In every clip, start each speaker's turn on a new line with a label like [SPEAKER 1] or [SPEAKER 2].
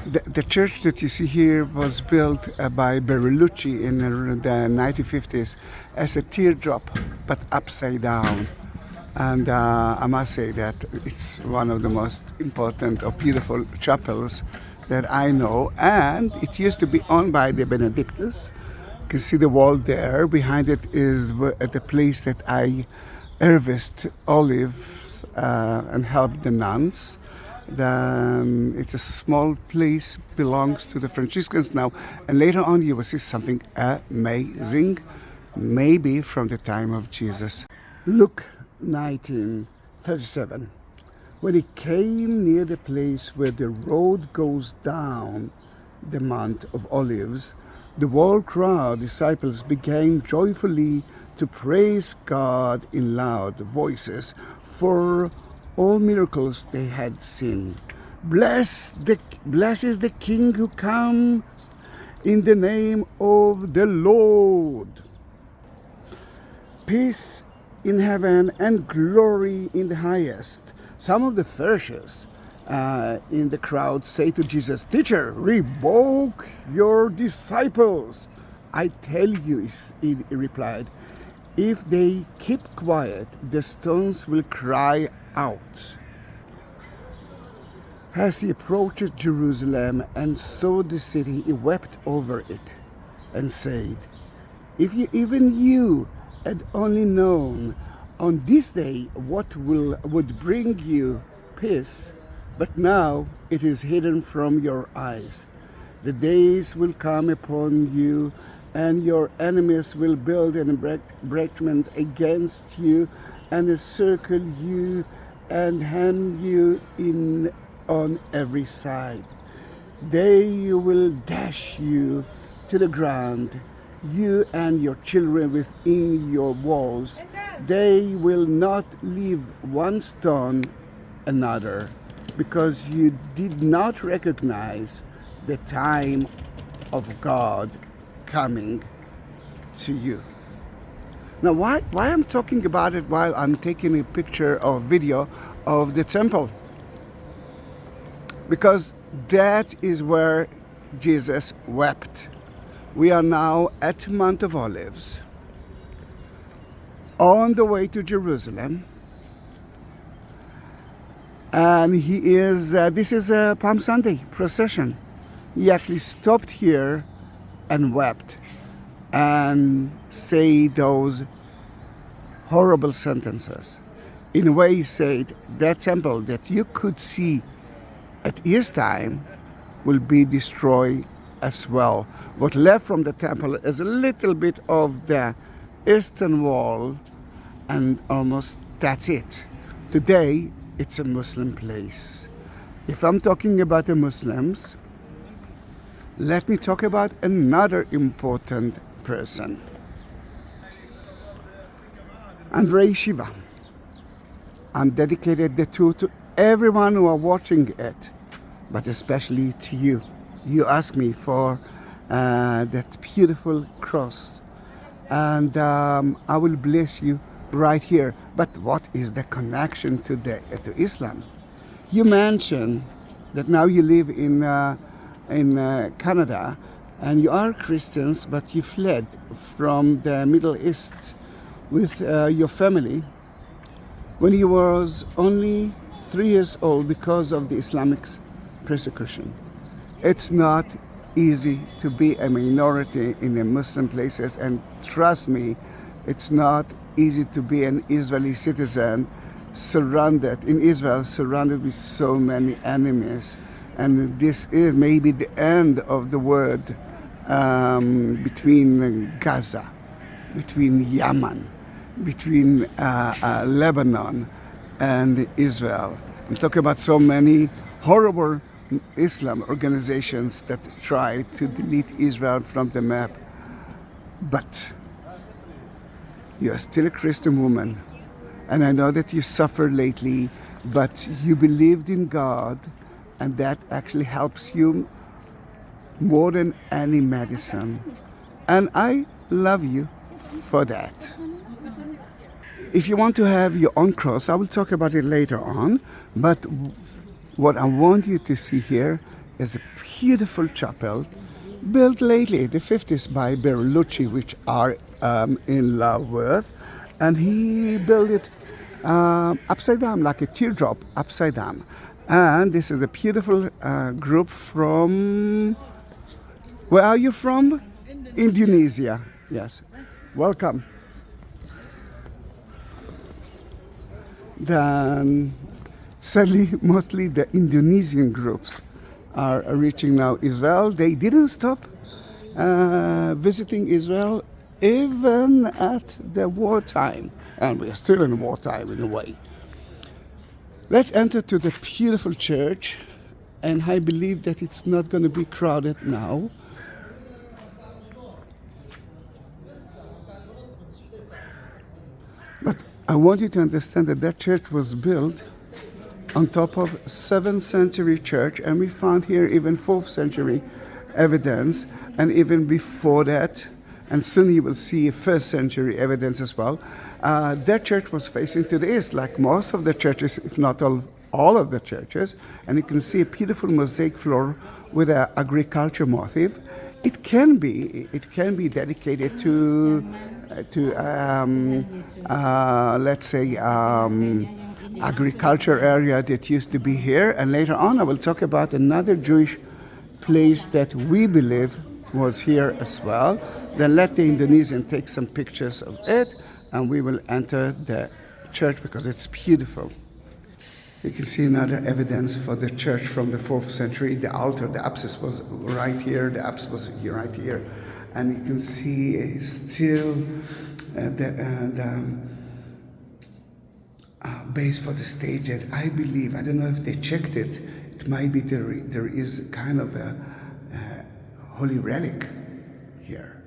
[SPEAKER 1] The church that you see here was built by Bertolucci in the 1950s as a teardrop, but upside down. And I must say that it's one of the most important or beautiful chapels that I know. And it used to be owned by the Benedictus. You can see the wall there. Behind it is the place that I harvest olives and help the nuns. It's a small place, belongs to the Franciscans now, and later on you will see something amazing, maybe from the time of Jesus. Luke 19:37. When he came near the place where the road goes down the Mount of Olives, the whole crowd, disciples, began joyfully to praise God in loud voices for all miracles they had seen. Blessed is the King who comes in the name of the Lord. Peace in heaven and glory in the highest. Some of the Pharisees in the crowd say to Jesus, "Teacher, rebuke your disciples." "I tell you," he replied, "if they keep quiet, the stones will cry out." As he approached Jerusalem and saw the city, he wept over it and said, "If even you had only known on this day what would bring you peace, but now it is hidden from your eyes. The days will come upon you, and your enemies will build an embankment against you and encircle you and hem you in on every side. They will dash you to the ground, you and your children within your walls. They will not leave one stone another, because you did not recognize the time of God coming to you." Now, why I'm talking about it while I'm taking a picture or video of the temple? Because that is where Jesus wept. We are now at Mount of Olives, on the way to Jerusalem, and this is a Palm Sunday procession. He actually stopped here and wept and say those horrible sentences. In a way, he said that temple that you could see at his time will be destroyed as well. What left from the temple is a little bit of the eastern wall, and almost that's it. Today, it's a Muslim place. If I'm talking about the Muslims, let me talk about another important person. Andrey Sheba. I'm dedicated the tour to everyone who are watching it, but especially to you. You asked me for that beautiful cross, and I will bless you right here. But what is the connection to Islam? You mentioned that now you live in Canada, and you are Christians, but you fled from the Middle East with your family when you was only 3 years old because of the Islamic persecution. It's not easy to be a minority in the Muslim places, and trust me, it's not easy to be an Israeli citizen surrounded with so many enemies. And this is maybe the end of the world between Gaza, between Yemen, between Lebanon and Israel. I'm talking about so many horrible Islam organizations that try to delete Israel from the map. But you are still a Christian woman, and I know that you suffered lately, but you believed in God, and that actually helps you more than any medicine. And I love you for that. If you want to have your own cross, I will talk about it later on, but what I want you to see here is a beautiful chapel built lately, the 50s, by Bertolucci, which are in love with. And he built it upside down, like a teardrop upside down. And this is a beautiful group from, where are you from? Indonesia. Yes. Welcome. Then, sadly, mostly the Indonesian groups are reaching now Israel. They didn't stop visiting Israel even at the wartime. And we are still in wartime in a way. Let's enter to the beautiful church. And I believe that it's not going to be crowded now. But I want you to understand that that church was built on top of 7th century church, and we found here even 4th century evidence, and even before that, and soon you will see 1st century evidence as well. That church was facing to the east, like most of the churches, if not all of the churches, and you can see a beautiful mosaic floor with an agriculture motif. It can be dedicated to let's say agriculture area that used to be here, and later on I will talk about another Jewish place that we believe was here as well. Then let the Indonesian take some pictures of it, and we will enter the church because it's beautiful. You can see another evidence for the church from the 4th century. The altar, the apsis was right here, the apsis was right here. And you can see still the base for the stage that I believe, I don't know if they checked it, it might be there is kind of a holy relic here.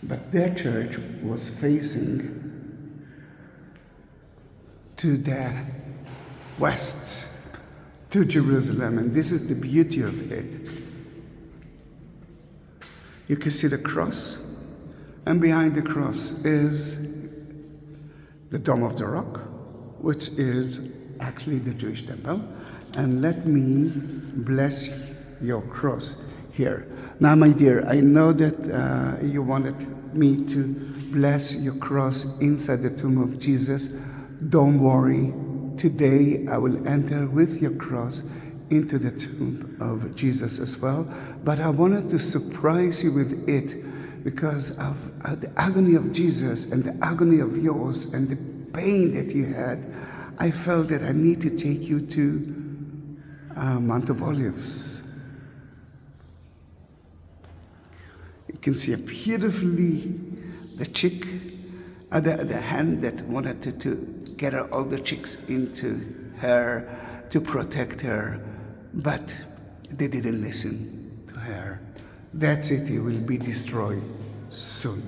[SPEAKER 1] But their church was facing to the west, to Jerusalem, and this is the beauty of it. You can see the cross, and behind the cross is the Dome of the Rock, which is actually the Jewish temple. And let me bless your cross here. Now, my dear, I know that you wanted me to bless your cross inside the tomb of Jesus. Don't worry, today I will enter with your cross into the tomb of Jesus as well. But I wanted to surprise you with it because of the agony of Jesus and the agony of yours and the pain that you had. I felt that I need to take you to Mount of Olives. You can see beautifully the chick, the hand that wanted to gather all the chicks into her to protect her, but they didn't listen to her. That city will be destroyed soon.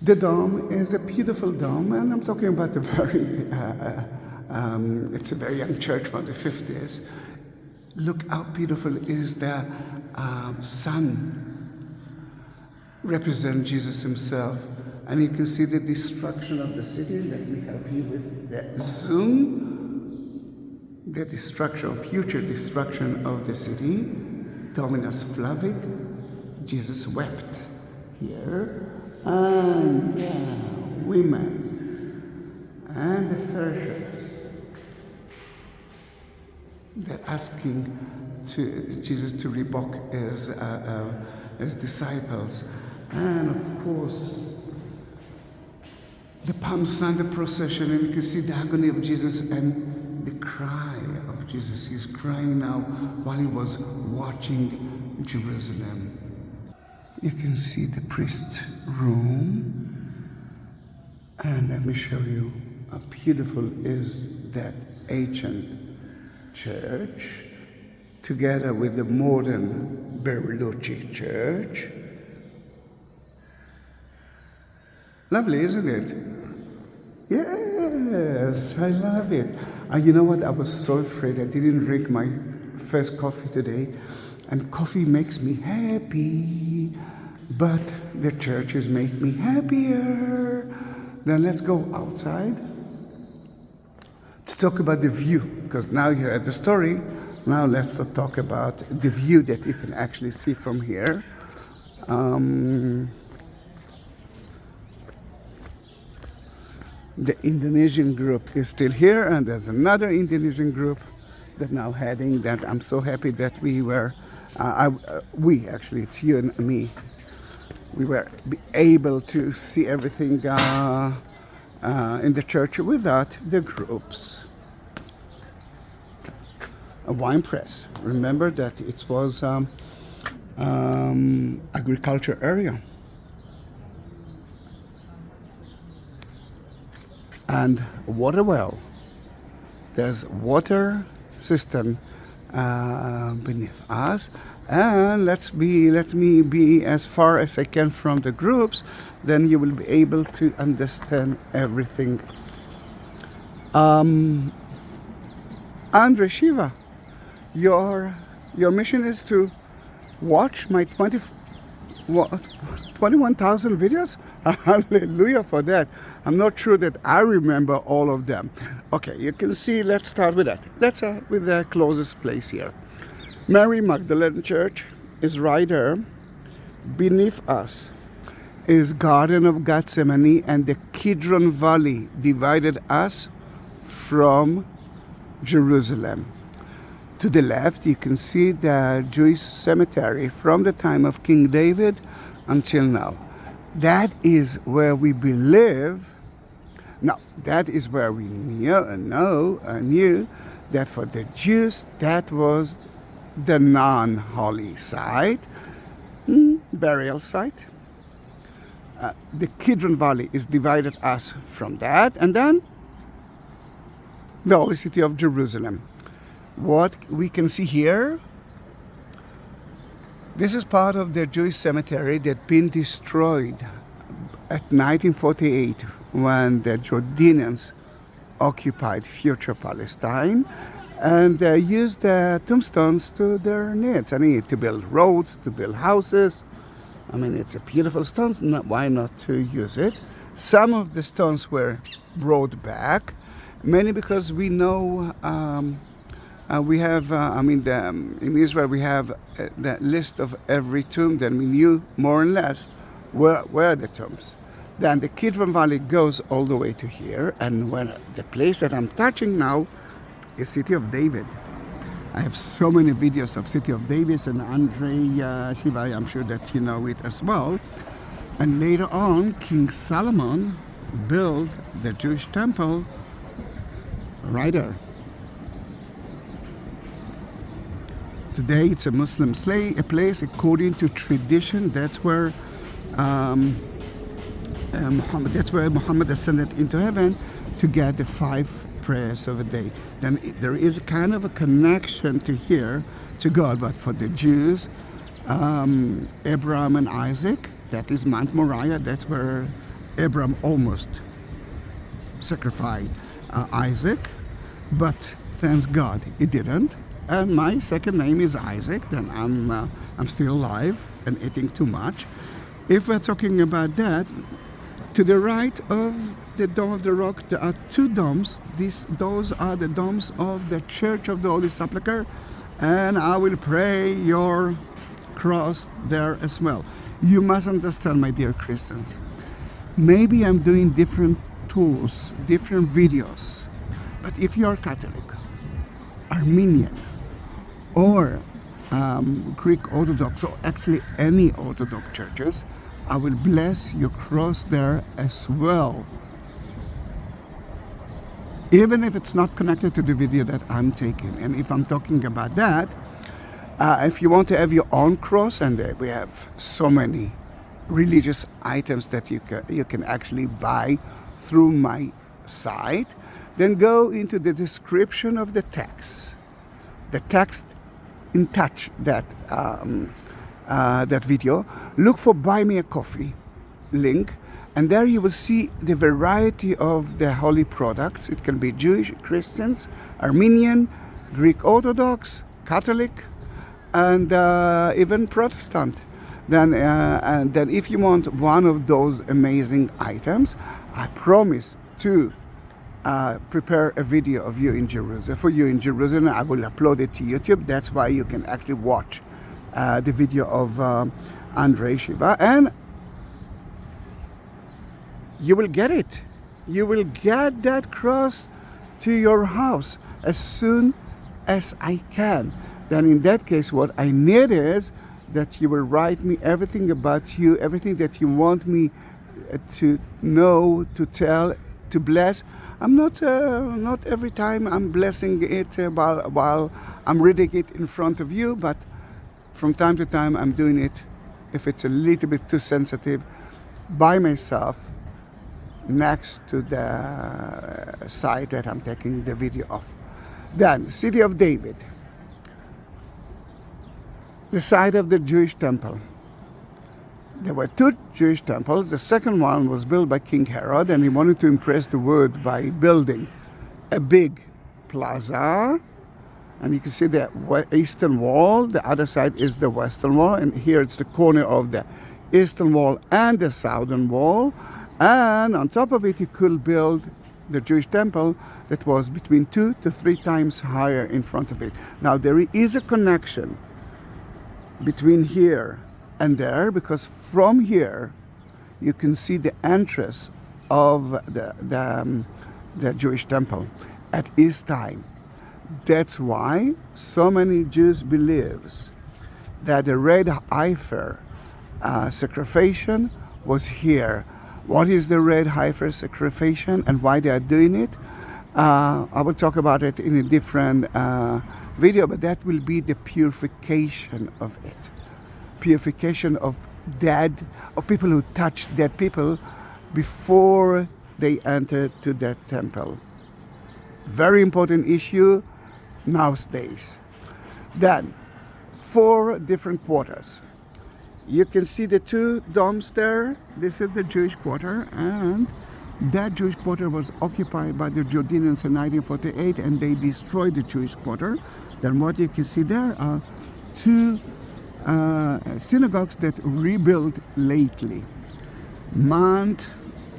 [SPEAKER 1] The dome is a beautiful dome, and I'm talking about a very, it's a very young church from the 50s. Look how beautiful is the sun, represent Jesus himself. And you can see the destruction of the city. Let me help you with the zoom. The destruction, future destruction of the city. Dominus Flevit, Jesus wept here. And women and the Pharisees, they're asking Jesus to rebuke his disciples. And of course, the Palm Sunday procession, and you can see the agony of Jesus and the cry of Jesus. He's crying now while he was watching Jerusalem. You can see the priest's room, and let me show you how beautiful is that ancient church together with the modern Bertolucci church. Lovely, isn't it? Yes, I love it. You know what? I was so afraid I didn't drink my first coffee today, and coffee makes me happy, but the churches make me happier. Then let's go outside to talk about the view, because now you heard the story. Now let's talk about the view that you can actually see from here. The Indonesian group is still here, and there's another Indonesian group that now heading. That I'm so happy that we were, we actually, it's you and me. We were able to see everything in the church without the groups. A wine press. Remember that it was agriculture area. And water well. There's water system beneath us. And let me be as far as I can from the groups, then you will be able to understand everything. Andrey Sheba, your mission is to watch my 21,000 videos. Hallelujah for that. I'm not sure that I remember all of them. Okay, you can see, let's start with that. Let's start with the closest place here. Mary Magdalene Church is right there. Beneath us is Garden of Gethsemane, and the Kidron Valley divided us from Jerusalem. To the left, you can see the Jewish cemetery from the time of King David until now. That is where we believe. Now, that is where we knew that for the Jews, that was the non-holy site, burial site. The Kidron Valley is divided us from that, and then the holy city of Jerusalem. What we can see here, this is part of the Jewish cemetery that been destroyed at 1948 when the Jordanians occupied future Palestine and used the tombstones to their needs. I mean, to build roads, to build houses. I mean, it's a beautiful stone. Why not to use it? Some of the stones were brought back, mainly because we know we have, in Israel we have the list of every tomb. Then we knew more or less where the tombs. Then the Kidron Valley goes all the way to here, and when the place that I'm touching now is City of David. I have so many videos of City of David and Andrey Sheba. I'm sure that you know it as well. And later on, King Solomon built the Jewish temple right there. Today it's a Muslim place. According to tradition, that's where Muhammad ascended into heaven to get the 5 prayers of a day. Then there is kind of a connection to here to God. But for the Jews, Abraham and Isaac, that is Mount Moriah. That's where Abraham almost sacrificed Isaac, but thanks God he didn't. And my second name is Isaac. Then I'm still alive and eating too much. If we're talking about that, to the right of the Dome of the Rock, there are 2 domes. Those are the domes of the Church of the Holy Sepulchre, and I will pray your cross there as well. You must understand, my dear Christians, maybe I'm doing different tools, different videos, but if you are Catholic, Armenian, or Greek Orthodox, or actually any Orthodox churches, I will bless your cross there as well. Even if it's not connected to the video that I'm taking. And if I'm talking about that, if you want to have your own cross, and we have so many religious items that you can actually buy through my site, then go into the description of the text. The text in touch that video. Look for Buy Me a Coffee link, and there you will see the variety of the holy products. It can be Jewish, Christians, Armenian, Greek Orthodox, Catholic, and even Protestant. Then if you want one of those amazing items, I promise to prepare a video of you in Jerusalem, for you in Jerusalem. I will upload it to YouTube. That's why you can actually watch the video of Andrey Sheba, and you will get it. You will get that cross to your house as soon as I can. Then in that case, what I need is that you will write me everything about you, everything that you want me to know, to tell, to bless. I'm not every time I'm blessing it while I'm reading it in front of you, but from time to time I'm doing it, if it's a little bit too sensitive, by myself, next to the site that I'm taking the video of. Then, City of David, the site of the Jewish temple. There were two Jewish temples. The second one was built by King Herod, and he wanted to impress the world by building a big plaza. And you can see the eastern wall, the other side is the western wall, and here it's the corner of the eastern wall and the southern wall. And on top of it, you could build the Jewish temple that was between 2 to 3 times higher in front of it. Now, there is a connection between here and there, because from here you can see the entrance of the Jewish temple at East time. That's why so many Jews believes that the red heifer sacrifice was here. What is the red heifer sacrifice and why they are doing it? I will talk about it in a different video, but that will be the purification of it. Purification of people who touch dead people before they enter to that temple. Very important issue nowadays. Then, 4 different quarters. You can see the 2 domes there. This is the Jewish quarter, and that Jewish quarter was occupied by the Jordanians in 1948, and they destroyed the Jewish quarter. Then what you can see there are 2 synagogues that rebuilt lately. Mount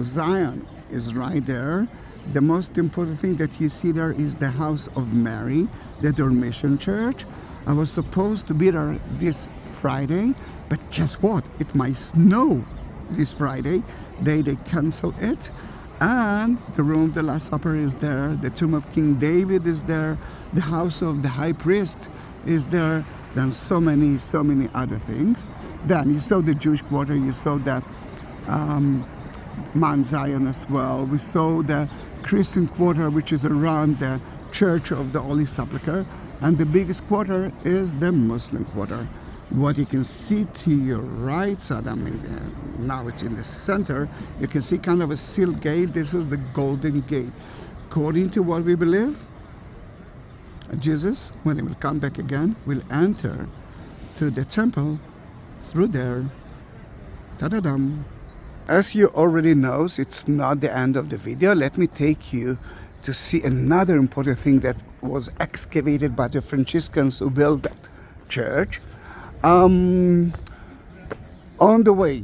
[SPEAKER 1] Zion is right there. The most important thing that you see there is the house of Mary, the Dominus Church. I was supposed to be there this Friday, but guess what? It might snow this Friday. They cancel it. And the room of the Last Supper is there. The tomb of King David is there. The house of the high priest is there. Then so many other things. Then you saw the Jewish quarter. You saw that Mount Zion as well. We saw the Christian quarter, which is around the Church of the Holy Sepulchre. And the biggest quarter is the Muslim quarter. What you can see to your right side, now it's in the center, you can see kind of a sealed gate. This is the Golden Gate. According to what we believe, Jesus, when he will come back again, will enter to the temple through there. Ta-da-dum. As you already know, it's not the end of the video. Let me take you to see another important thing that was excavated by the Franciscans who built that church. On the way,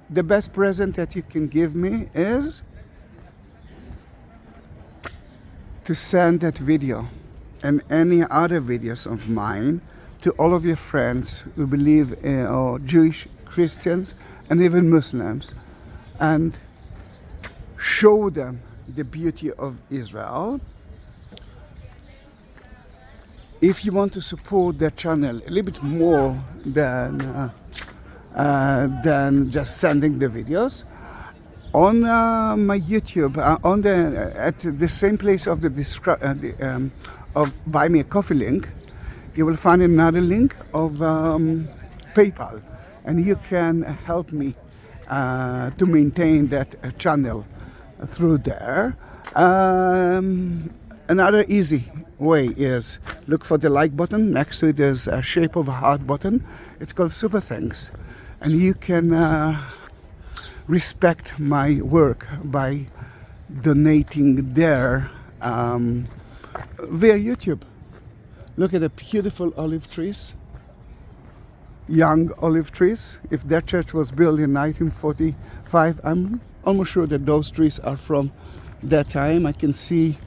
[SPEAKER 1] the best present that you can give me is to send that video and any other videos of mine to all of your friends who believe in Jewish, Christians, and even Muslims, and show them the beauty of Israel. If you want to support that channel a little bit more than just sending the videos, on my YouTube, at the same place of of Buy Me a Coffee link, you will find another link of PayPal, and you can help me to maintain that channel through there. Another easy way is look for the like button. Next to it is a shape of a heart button. It's called Super Thanks, and you can respect my work by donating there via YouTube. Look at the beautiful olive trees, young olive trees. If that church was built in 1945, I'm almost sure that those trees are from that time. I can see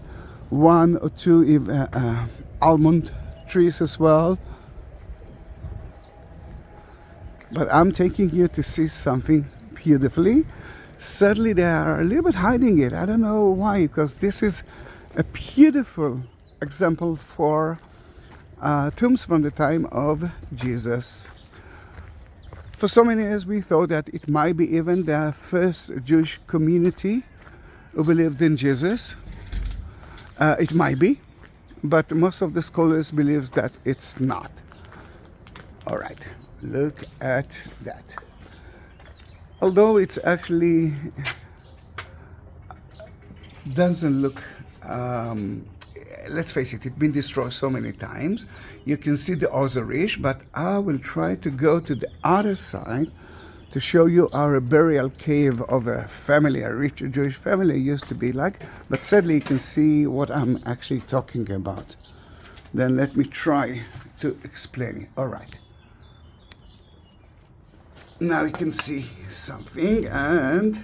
[SPEAKER 1] one or two almond trees as well. But I'm taking you to see something beautifully. Sadly, they are a little bit hiding it. I don't know why, because this is a beautiful example for tombs from the time of Jesus. For so many years we thought that it might be even the first Jewish community who believed in Jesus. It might be, but most of the scholars believe that it's not. All right, look at that. Although it's actually doesn't look, let's face it, it's been destroyed so many times. You can see the Ozarish, but I will try to go to the other side to show you our burial cave of a family, a rich Jewish family used to be like. But sadly, you can see what I'm actually talking about. Then let me try to explain it. All right. Now you can see something, and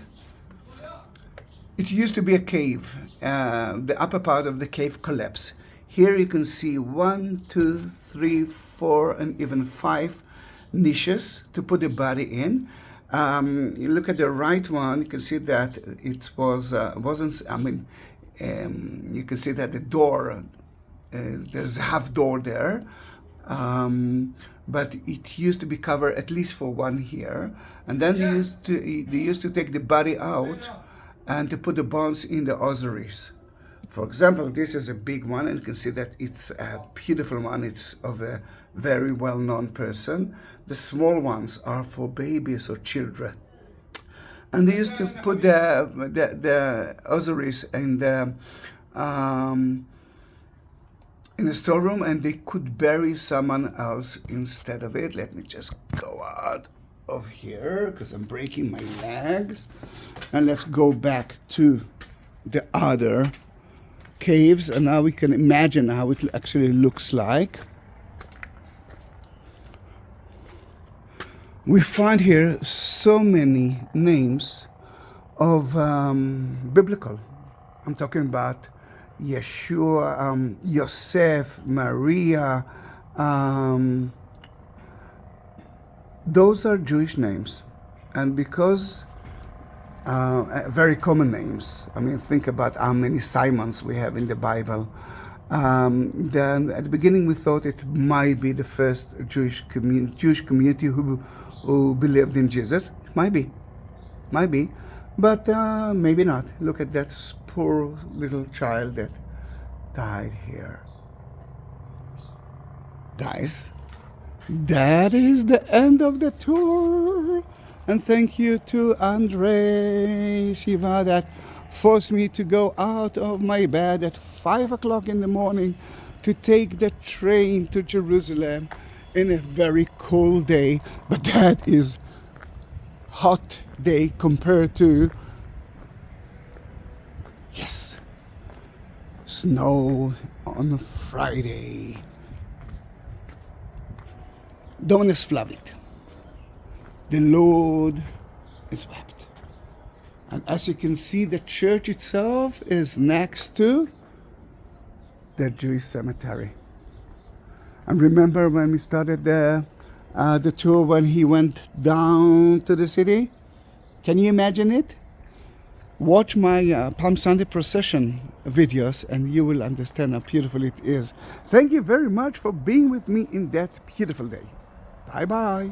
[SPEAKER 1] it used to be a cave. The upper part of the cave collapsed. Here you can see 1, 2, 3, 4, and even 5 niches to put the body in. You look at the right one, you can see that it wasn't. I mean, you can see that the door, there's a half door there. But it used to be covered at least for 1 year, and then they used to take the body out and to put the bones in the osaries. For example, this is a big one, and you can see that it's a beautiful one. It's of a very well-known person. The small ones are for babies or children, and they used to put the osaries in the storeroom, and they could bury someone else instead of it. Let me just go out of here because I'm breaking my legs. And let's go back to the other caves, and now we can imagine how it actually looks like. We find here so many names of biblical. I'm talking about Yeshua, Yosef, Maria. Those are Jewish names, and because very common names. I mean, think about how many Simons we have in the Bible. Then at the beginning we thought it might be the first Jewish community who believed in Jesus. It might be, but maybe not. Look at that poor little child that died here. Guys, that is the end of the tour. And thank you to Andrey Sheba that forced me to go out of my bed at 5 o'clock in the morning to take the train to Jerusalem in a very cold day. But that is hot day compared to, yes, snow on Friday. Dominus Flevit. The Lord is wept. And as you can see, the church itself is next to the Jewish cemetery. And remember when we started the tour, when he went down to the city? Can you imagine it? Watch my Palm Sunday procession videos and you will understand how beautiful it is. Thank you very much for being with me in that beautiful day. Bye-bye.